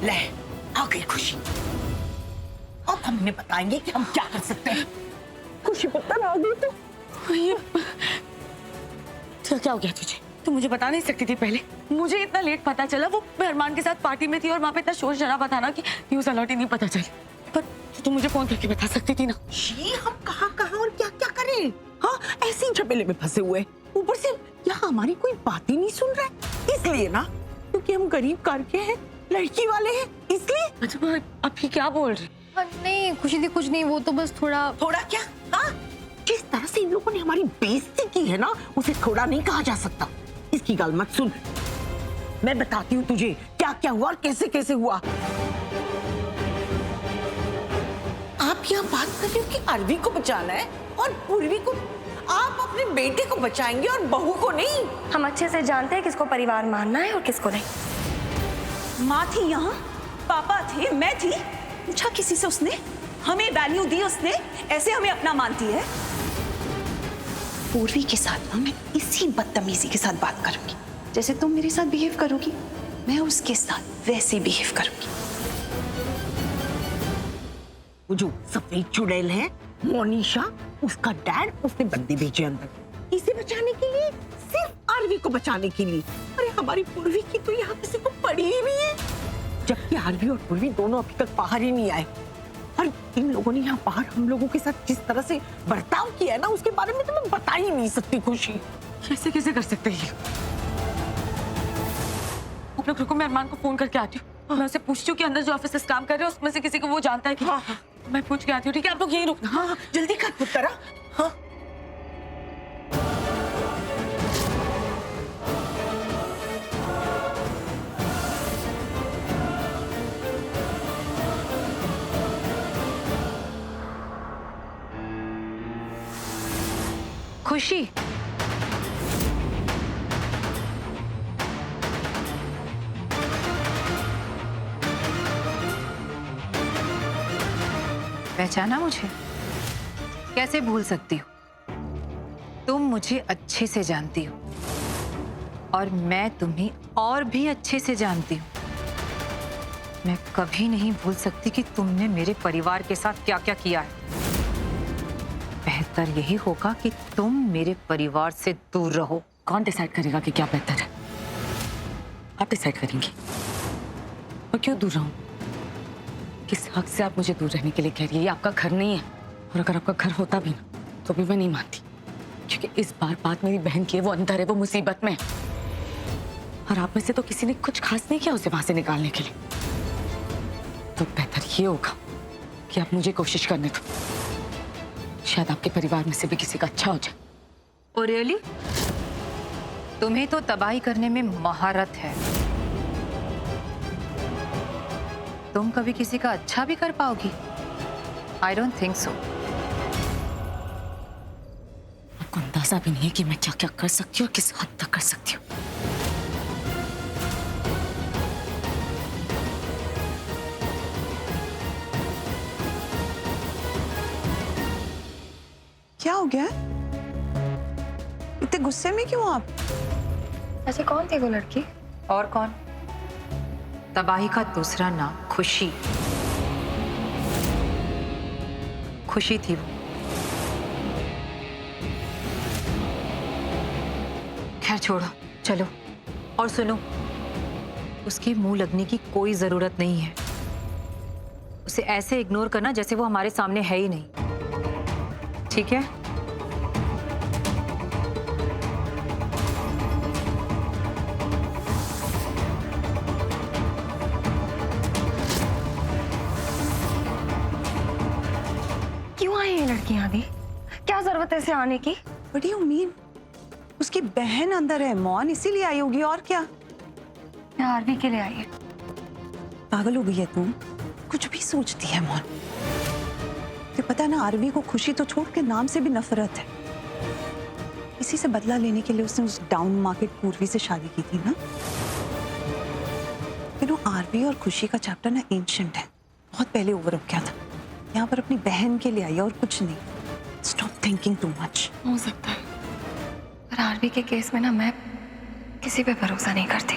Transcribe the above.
ले आ गई खुशी। अब हम इन्हें बताएंगे कि हम क्या कर सकते हैं। खुशी पता आ गई तो ये क्या हो गया तुझे? तू मुझे बता नहीं सकती थी पहले? मुझे इतना लेट पता चला। वो मेहमान के साथ पार्टी में थी और वहाँ पे इतना शोर शराबा था ना कि न्यूज़ अलर्ट ही नहीं पता चली। पर तू मुझे फोन करके बता सकती थी ना। ये हम कहाँ और क्या क्या करें? हाँ, ऐसे ही झमेले में फंसे हुए। ऊपर से यहाँ हमारी कोई बात ही नहीं सुन रहा है। इसलिए ना, क्योंकि हम गरीब करके हैं, लड़की वाले हैं, इसलिए। अच्छा, अब ये क्या बोल रही? नहीं खुशी दी, कुछ नहीं, वो तो बस थोड़ा क्या? हाँ, जिस तरह से इन लोगों ने हमारी बेइज्जती की है ना, उसे थोड़ा नहीं कहा जा सकता। इसकी गल मत सुन, मैं बताती हूँ तुझे क्या क्या हुआ और कैसे कैसे हुआ। आप यहाँ बात कर रही हो कि आरवी को बचाना है और पूर्वी को। आप अपने बेटे को बचाएंगे और बहू को नहीं। हम अच्छे से जानते हैं किसको परिवार मानना है और किसको नहीं। माँ थी यहाँ, पापा थे, मैं थी। पूछा किसी से उसने? हमें वैल्यू दी उसने? ऐसे हमें अपना मानती है? पूर्वी के साथ ना मैं इसी बदतमीजी के साथ बात करूंगी। जैसे तुम मेरे साथ बिहेव करोगी, मैं उसके साथ वैसे बिहेव करूंगी। वो जो सफेद चुड़ैल है मोनिशा, उसका डैड, उसने बंदी भेजे अंदर इसे बचाने के लिए, सिर्फ आरवी को बचाने के लिए। अरे हमारी पूर्वी की तो यहाँ किसी को पड़ी ही नहीं है, जबकि आरवी और पूर्वी दोनों अभी तक बाहर ही नहीं आए। और इन लोगों ने यहाँ बाहर हम लोगों के साथ जिस तरह से बर्ताव किया है ना, उसके बारे में तो मैं बता ही नहीं सकती खुशी। कैसे कैसे कर सकते हैं? आप लोग रुको, मैं अरमान को फोन करके आती हूँ। मैं उसे पूछती हूँ कि अंदर जो ऑफिसर्स काम कर रहे हैं उसमें से किसी को वो जानता है कि। हाँ, हाँ। मैं पूछ के आती हूँ, ठीक है? आप लोग यहीं रुकना। हाँ, जल्दी कर पुत्रा। हाँ, खुशी, पहचाना मुझे? कैसे भूल सकती हो? तुम मुझे अच्छे से जानती हो और मैं तुम्हें और भी अच्छे से जानती हूँ। मैं कभी नहीं भूल सकती कि तुमने मेरे परिवार के साथ क्या क्या किया है। बेहतर यही होगा कि तुम मेरे परिवार से दूर रहो। कौन डिसाइड करेगा कि क्या बेहतर है? आप डिसाइड करेंगी। और क्यों दूर रहूं? किस हक से आप मुझे दूर रहने के लिए कह रही है? ये आपका घर नहीं है। और अगर आपका घर होता भी ना, तो भी मैं नहीं मानती, क्योंकि इस बार बात मेरी बहन की है, वो अंदर है, वो मुसीबत में है। और आप में से तो किसी ने कुछ खास नहीं किया उसे वहां से निकालने के लिए। तो बेहतर ये होगा कि आप मुझे कोशिश करने दो, शायद आपके परिवार में से भी किसी का अच्छा हो जाए। Oh really? तुम्हें तो तबाही करने में महारत है। तुम कभी किसी का अच्छा भी कर पाओगी? I don't think so. आपको अंदाजा भी नहीं है कि मैं क्या क्या कर सकती हूँ और किस हद तक कर सकती हूँ। क्या हो गया? इतने गुस्से में क्यों आप? ऐसे कौन थी वो लड़की? और कौन? तबाही का दूसरा नाम खुशी। खुशी थी वो। खैर छोड़ो, चलो। और सुनो, उसके मुंह लगने की कोई जरूरत नहीं है। उसे ऐसे इग्नोर करना जैसे वो हमारे सामने है ही नहीं, ठीक है? क्यों आई ये लड़की यहाँ भी? क्या जरूरत है इसे आने की? बड़ी उम्मीद, उसकी बहन अंदर है मौन, इसीलिए आई होगी। और क्या? मैं आरवी के लिए आई है। पागल हो गई है तुम? कुछ भी सोचती है मौन। तो पता ना, आरवी को खुशी तो छोड़ के नाम से भी नफरत है। इसी से बदला लेने के लिए उसने उस डाउन मार्केट पूर्वी से शादी की थी ना। फिर आरवी और खुशी का चैप्टर ना एंशिएंट है, बहुत पहले ओवर हो गया था। यहाँ पर अपनी बहन के लिए आई और कुछ नहीं। Stop thinking too much. हो सकता है, पर आरवी के केस में ना मैं किसी पे भरोसा नहीं करती।